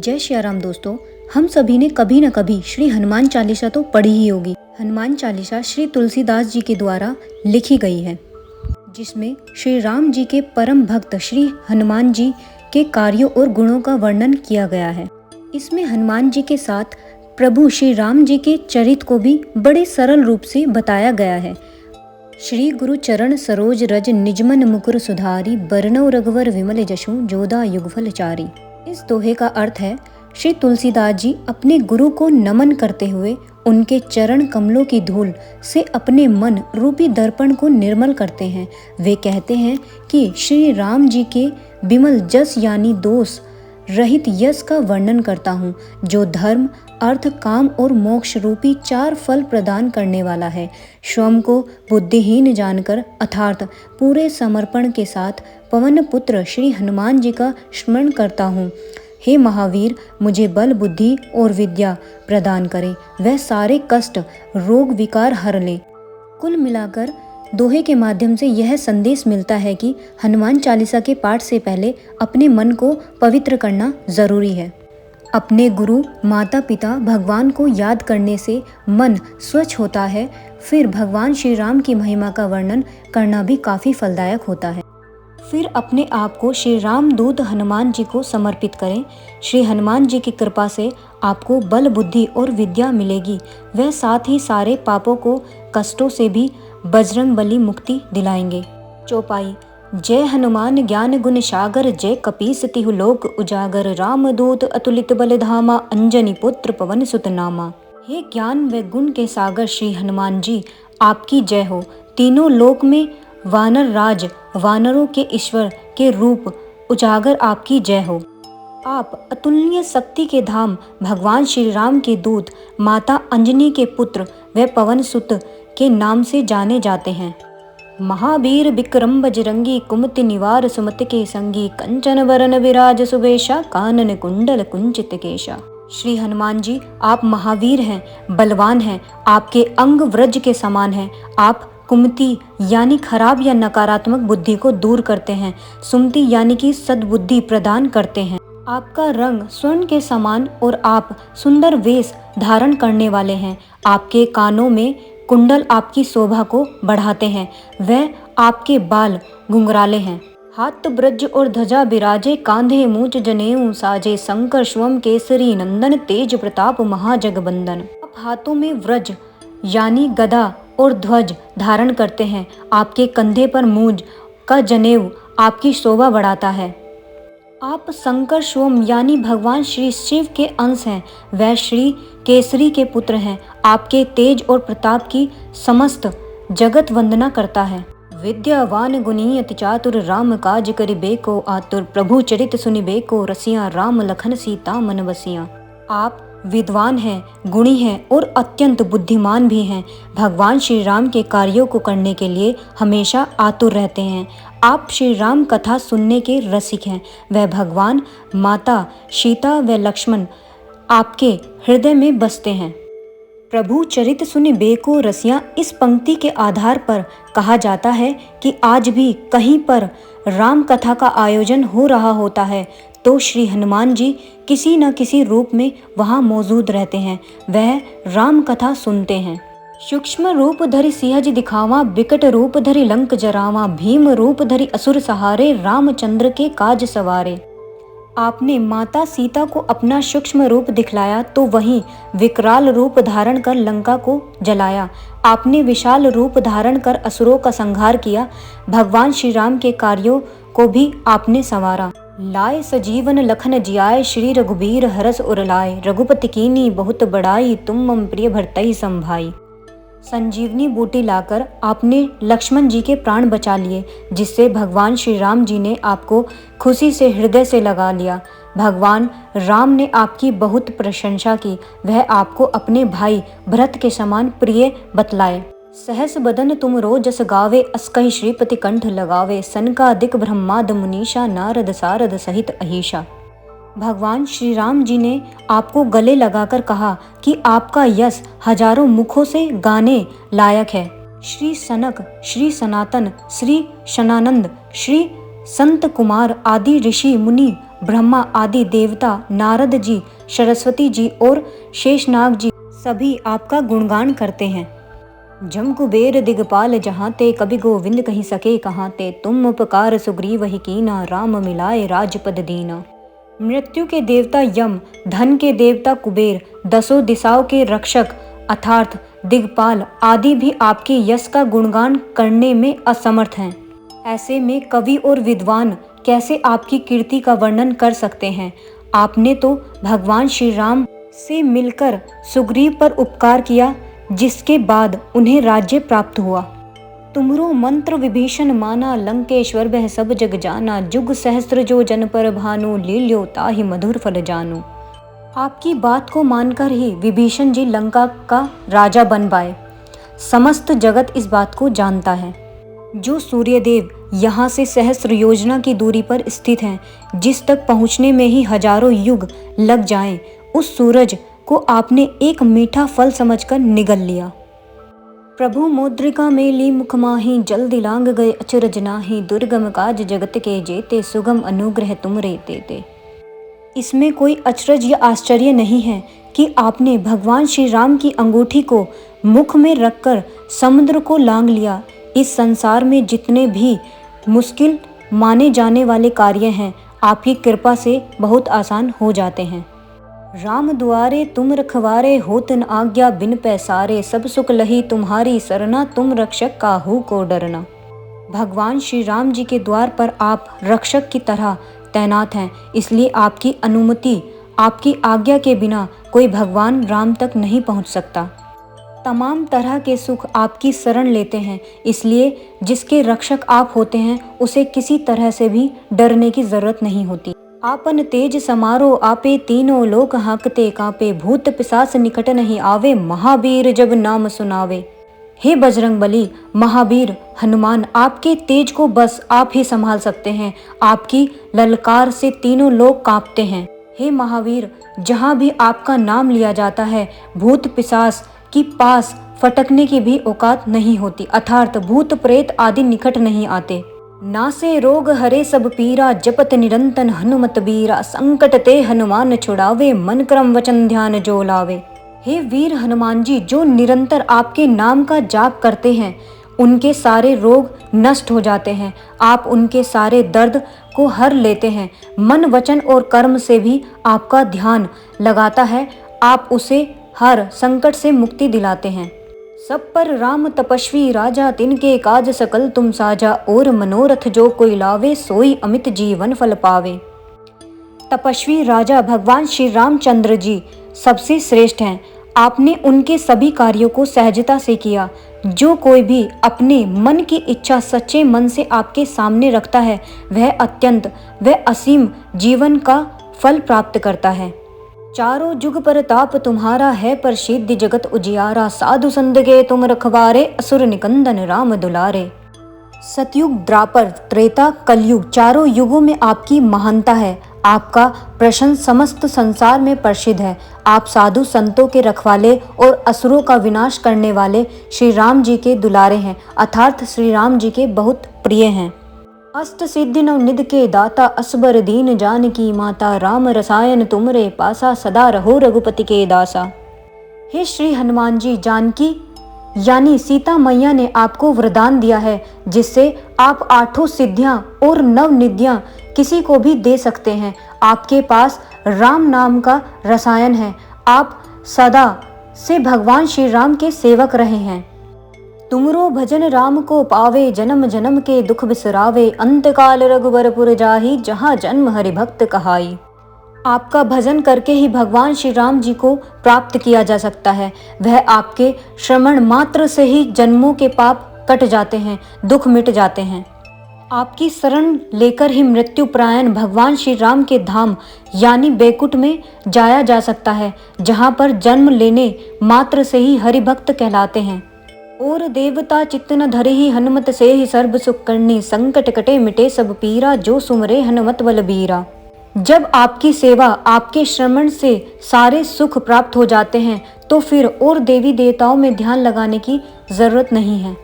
जय श्री राम दोस्तों। हम सभी ने कभी न कभी श्री हनुमान चालीसा तो पढ़ी ही होगी। हनुमान चालीसा श्री तुलसीदास जी के द्वारा लिखी गई है, जिसमें श्री राम जी के परम भक्त श्री हनुमान जी के कार्यों और गुणों का वर्णन किया गया है। इसमें हनुमान जी के साथ प्रभु श्री राम जी के चरित्र को भी बड़े सरल रूप से बताया गया है। श्री गुरु चरण सरोज रज निजमन मुकुर सुधारी, बरनौ रघुवर विमल जशु जोदा युगफल चारी। इस दोहे का अर्थ है, श्री तुलसीदास जी अपने गुरु को नमन करते हुए उनके चरण कमलों की धूल से अपने मन रूपी दर्पण को निर्मल करते हैं। वे कहते हैं कि श्री राम जी के विमल जस यानी दोष रहित यश का वर्णन करता हूँ, जो धर्म अर्थ काम और मोक्ष रूपी 4 फल प्रदान करने वाला है। स्वयं को बुद्धिहीन जानकर अर्थात पूरे समर्पण के साथ पवन पुत्र श्री हनुमान जी का स्मरण करता हूँ। हे महावीर, मुझे बल बुद्धि और विद्या प्रदान करें, वह सारे कष्ट रोग विकार हर ले। कुल मिलाकर दोहे के माध्यम से यह संदेश मिलता है कि हनुमान चालीसा के पाठ से पहले अपने मन को पवित्र करना जरूरी है। अपने गुरु माता पिता भगवान को याद करने से मन स्वच्छ होता है। फिर भगवान श्री राम की महिमा का वर्णन करना भी काफ़ी फलदायक होता है। फिर अपने आप को श्री राम दूत हनुमान जी को समर्पित करें। श्री हनुमान जी की कृपा से आपको बल बुद्धि और विद्या मिलेगी। वह साथ ही सारे पापों को कष्टों से भी बजरंग बली मुक्ति दिलाएंगे। चौपाई। जय हनुमान ज्ञान गुण सागर, जय कपीस तिहु लोक उजागर, राम दूत अतुलित बल धामा, अंजनी पुत्र पवन सुत नामा। हे ज्ञान व गुण के सागर श्री हनुमान जी, आपकी जय हो। तीनों लोक में वानर राज वानरों के ईश्वर के रूप उजागर आपकी जय हो। आप अतुलनीय शक्ति के धाम भगवान श्री राम के दूत माता अंजनी के पुत्र व पवन सुत के नाम से जाने जाते हैं। महावीर विक्रम बजरंगी, कुमति निवार सुमति के संगी, कंचन वरन विराज सुबेशा, कानन कुंडल कुंचित केशा। श्री हनुमान जी, आप महावीर हैं, बलवान हैं, आपके अंग व्रज के समान हैं। आप कुमति यानी खराब या नकारात्मक बुद्धि को दूर करते हैं, सुमति यानी कि सद्बुद्धि प्रदान करते हैं। आपका रंग स्वर्ण के समान और आप सुंदर वेश धारण करने वाले हैं। आपके कानों में कुंडल आपकी शोभा को बढ़ाते हैं, वह आपके बाल घुंघराले हैं। हाथ ब्रज और ध्वजा बिराजे, कांधे मूंछ जनेऊ साजे, शंकर स्वयं केसरी नंदन, तेज प्रताप महाजगबंदन। आप हाथों में व्रज यानी गदा और ध्वज धारण करते हैं। आपके कंधे पर मूंज का जनेऊ आपकी शोभा बढ़ाता है। आप शंकर स्वयं यानी भगवान श्री शिव के अंश हैं, वह श्री केसरी के पुत्र हैं। आपके तेज और प्रताप की समस्त जगत वंदना करता है। विद्यावान गुणी अति चातुर, राम काज करिबेको आतुर, प्रभु चरित सुनिबेको रसिया, राम लखन सीता मन बसिया। आप विद्वान हैं, गुणी हैं और अत्यंत बुद्धिमान भी हैं। भगवान श्री राम के कार्यों को करने के लिए हमेशा आतुर रहते हैं। आप श्री राम कथा सुनने के रसिक हैं। वह भगवान माता सीता व लक्ष्मण आपके हृदय में बसते हैं। प्रभु चरित सुनि बेको रसिया, इस पंक्ति के आधार पर कहा जाता है कि आज भी कहीं पर राम कथा का आयोजन हो रहा होता है तो श्री हनुमान जी किसी न किसी रूप में वहां मौजूद रहते हैं। वह राम कथा सुनते हैं। सूक्ष्म रूप धरि सिंह जी दिखावा, विकट रूप धरि लंक जरावा, भीम रूप धरि असुर सहारे, रामचंद्र के काज सवारे। आपने माता सीता को अपना सूक्ष्म रूप दिखलाया तो वहीं विकराल रूप धारण कर लंका को जलाया। आपने विशाल रूप धारण कर असुरों का संहार किया। भगवान श्री राम के कार्यों को भी आपने संवारा। लाए सजीवन लखन जियाए, श्री रघुबीर हरस उरलाए, रघुपति कीनी बहुत बड़ाई, तुम मम प्रिय भरतहि संभाई। संजीवनी बूटी लाकर आपने लक्ष्मण जी के प्राण बचा लिए, जिससे भगवान श्री राम जी ने आपको खुशी से हृदय से लगा लिया। भगवान राम ने आपकी बहुत प्रशंसा की। वह आपको अपने भाई भरत के समान प्रिय बतलाए। सहस बदन तुम रोजस गावे, अस्कहि श्रीपति कंठ लगावे, सनकादिक ब्रह्माद मुनीषा, नारद सारद सहित अहिषा। भगवान श्री राम जी ने आपको गले लगाकर कहा कि आपका यश हजारों मुखों से गाने लायक है। श्री सनक, श्री सनातन, श्री शनानंद, श्री संत कुमार आदि ऋषि मुनि ब्रह्मा आदि देवता, नारद जी, सरस्वती जी और शेषनाग जी सभी आपका गुणगान करते हैं। जम कुबेर दिगपाल जहाँ ते, कभी गोविंद कहीं सके कहाँ ते, तुम उपकार सुग्रीव ही कीना, राम मिलाए राजपद दीना। मृत्यु के देवता यम, धन के देवता कुबेर, दसों दिशाओं के रक्षक अर्थात दिगपाल आदि भी आपके यश का गुणगान करने में असमर्थ हैं। ऐसे में कवि और विद्वान कैसे आपकी कीर्ति का वर्णन कर सकते हैं। आपने तो भगवान श्री राम से मिलकर सुग्रीव पर उपकार किया, जिसके बाद उन्हें राज्य प्राप्त हुआ। तुमरो मंत्र विभीषण माना, लंकेश्वर वह सब जग जाना, जुग सहस्त्र जो जन पर भानु, लील्यो ताहि मधुर फल जानु। आपकी बात को मानकर ही विभीषण जी लंका का राजा बन पाए। समस्त जगत इस बात को जानता है। जो सूर्यदेव यहाँ से सहस्त्र योजना की दूरी पर स्थित हैं, जिस तक पहुँचने में ही हजारों युग लग जाएं, उस सूरज को आपने एक मीठा फल समझकर निगल लिया। प्रभु मुद्रिका में ली मुख माही, जल दिलांग गए अचरज नाही, दुर्गम काज जगत के जेते, सुगम अनुग्रह तुम रे देते। इसमें कोई अचरज या आश्चर्य नहीं है कि आपने भगवान श्री राम की अंगूठी को मुख में रखकर समुद्र को लांग लिया। इस संसार में जितने भी मुश्किल माने जाने वाले कार्य हैं, आपकी कृपा से बहुत आसान हो जाते हैं। राम दुआरे तुम रखवारे, होत न आज्ञा बिन पैसारे, सब सुख लही तुम्हारी सरना, तुम रक्षक काहू को डरना। भगवान श्री राम जी के द्वार पर आप रक्षक की तरह तैनात हैं, इसलिए आपकी अनुमति, आपकी आज्ञा के बिना कोई भगवान राम तक नहीं पहुंच सकता। तमाम तरह के सुख आपकी शरण लेते हैं, इसलिए जिसके रक्षक आप होते हैं उसे किसी तरह से भी डरने की जरूरत नहीं होती। आपन तेज समारो आपे, तीनों लोक हाँकते कांपे, भूत पिशाच निकट नहीं आवे, महावीर जब नाम सुनावे। हे बजरंगबली, महावीर हनुमान, आपके तेज को बस आप ही संभाल सकते हैं। आपकी ललकार से तीनों लोग कांपते हैं। हे महावीर, जहाँ भी आपका नाम लिया जाता है, भूत पिशाच की पास फटकने की भी औकात नहीं होती, अर्थात भूत प्रेत आदि निकट नहीं आते। नासे रोग हरे सब पीरा, जपत निरंतन हनुमत बीरा, संकट ते हनुमान छुड़ावे, मन क्रम वचन ध्यान जो लावे। हे वीर हनुमान जी, जो निरंतर आपके नाम का जाप करते हैं, उनके सारे रोग नष्ट हो जाते हैं। आप उनके सारे दर्द को हर लेते हैं। मन वचन और कर्म से भी आपका ध्यान लगाता है, आप उसे हर संकट से मुक्ति दिलाते हैं। सब पर राम तपस्वी राजा, तिनके काज सकल तुम साजा, और मनोरथ जो कोई लावे, सोई अमित जीवन फल पावे। तपस्वी राजा भगवान श्री रामचंद्र जी सबसे श्रेष्ठ हैं। आपने उनके सभी कार्यों को सहजता से किया। जो कोई भी अपने मन की इच्छा सच्चे मन से आपके सामने रखता है, वह असीम जीवन का फल प्राप्त करता है। चारों जुग परताप तुम्हारा है, प्रसिद्ध जगत उजियारा, साधु संत के तुम रखवारे, असुर निकंदन राम दुलारे। सतयुग, द्वापर, त्रेता, कलयुग, चारों युगों में आपकी महानता है। आपका प्रश्न समस्त संसार में प्रसिद्ध है। आप साधु संतों के रखवाले और असुरों का विनाश करने वाले श्री राम जी के दुलारे हैं, अर्थात श्री राम जी के बहुत प्रिय हैं। अष्ट सिद्धि नव निधि के दाता, असबर दीन जानकी माता, राम रसायन तुमरे पासा, सदा रहो रघुपति के दासा। हे श्री हनुमान जी, जानकी यानी सीता मैया ने आपको वरदान दिया है, जिससे आप 8 सिद्धियां और 9 निधियां किसी को भी दे सकते हैं। आपके पास राम नाम का रसायन है। आप सदा से भगवान श्री राम के सेवक रहे हैं। तुमरो भजन राम को पावे, जन्म जन्म के दुख बिसरावे, अंतकाल रघुबरपुर जाहि, जहाँ जन्म हरि भक्त कहाई। आपका भजन करके ही भगवान श्री राम जी को प्राप्त किया जा सकता है। वह आपके श्रवण मात्र से ही जन्मों के पाप कट जाते हैं, दुख मिट जाते हैं। आपकी शरण लेकर ही मृत्युपरायण भगवान श्री राम के धाम यानी बैकुंठ में जाया जा सकता है, जहाँ पर जन्म लेने मात्र से ही हरि भक्त कहलाते हैं। और देवता चित्त न धरे ही, हनुमत से ही सर्व सुख करनी, संकट कटे मिटे सब पीरा, जो सुमरे हनुमत बलबीरा। जब आपकी सेवा, आपके श्रवण से सारे सुख प्राप्त हो जाते हैं, तो फिर और देवी देवताओं में ध्यान लगाने की जरूरत नहीं है।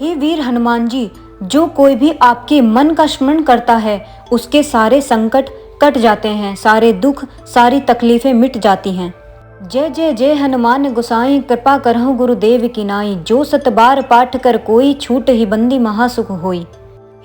हे वीर हनुमान जी, जो कोई भी आपके मन का स्मरण करता है, उसके सारे संकट कट जाते हैं, सारे दुख सारी तकलीफें मिट जाती हैं। जय जय जय हनुमान गोसाई, कृपा करहु गुरुदेव की नाई। जो सत बार पाठ कर कोई, छूट ही बंदी महासुख होई।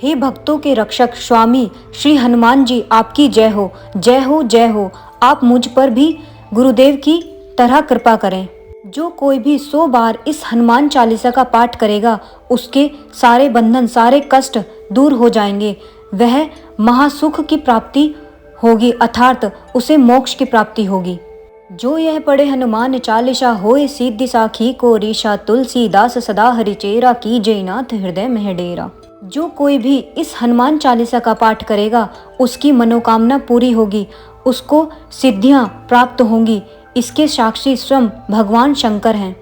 हे भक्तों के रक्षक स्वामी श्री हनुमान जी, आपकी जय हो, जय हो, जय हो। आप मुझ पर भी गुरुदेव की तरह कृपा करें। जो कोई भी 100 बार इस हनुमान चालीसा का पाठ करेगा, उसके सारे बंधन सारे कष्ट दूर हो जाएंगे। वह महासुख की प्राप्ति होगी, अर्थात उसे मोक्ष की प्राप्ति होगी। जो यह पढ़े हनुमान चालीसा, होए सिद्धि साखी को रीशा। तुलसीदास सदा हरिचेरा, कीजय नाथ हृदय में डेरा। जो कोई भी इस हनुमान चालीसा का पाठ करेगा, उसकी मनोकामना पूरी होगी, उसको सिद्धियां प्राप्त होंगी। इसके साक्षी स्वयं भगवान शंकर हैं।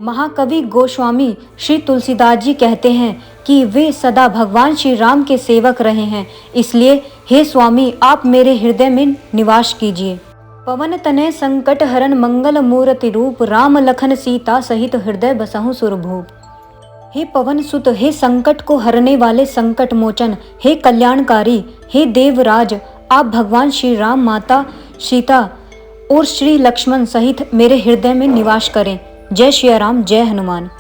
महाकवि गोस्वामी श्री तुलसीदास जी कहते हैं कि वे सदा भगवान श्री राम के सेवक रहे हैं। इसलिए हे स्वामी, आप मेरे हृदय में निवास कीजिए। पवन तनय संकट हरन, मंगल मूर्ति रूप। राम लखन सीता सहित हृदय बसहु सुरभूप। हे पवन सुत, हे संकट को हरने वाले संकट मोचन, हे कल्याणकारी, हे देवराज, आप भगवान श्री राम, माता सीता और श्री लक्ष्मण सहित मेरे हृदय में निवास करें। जय श्री राम, जय हनुमान।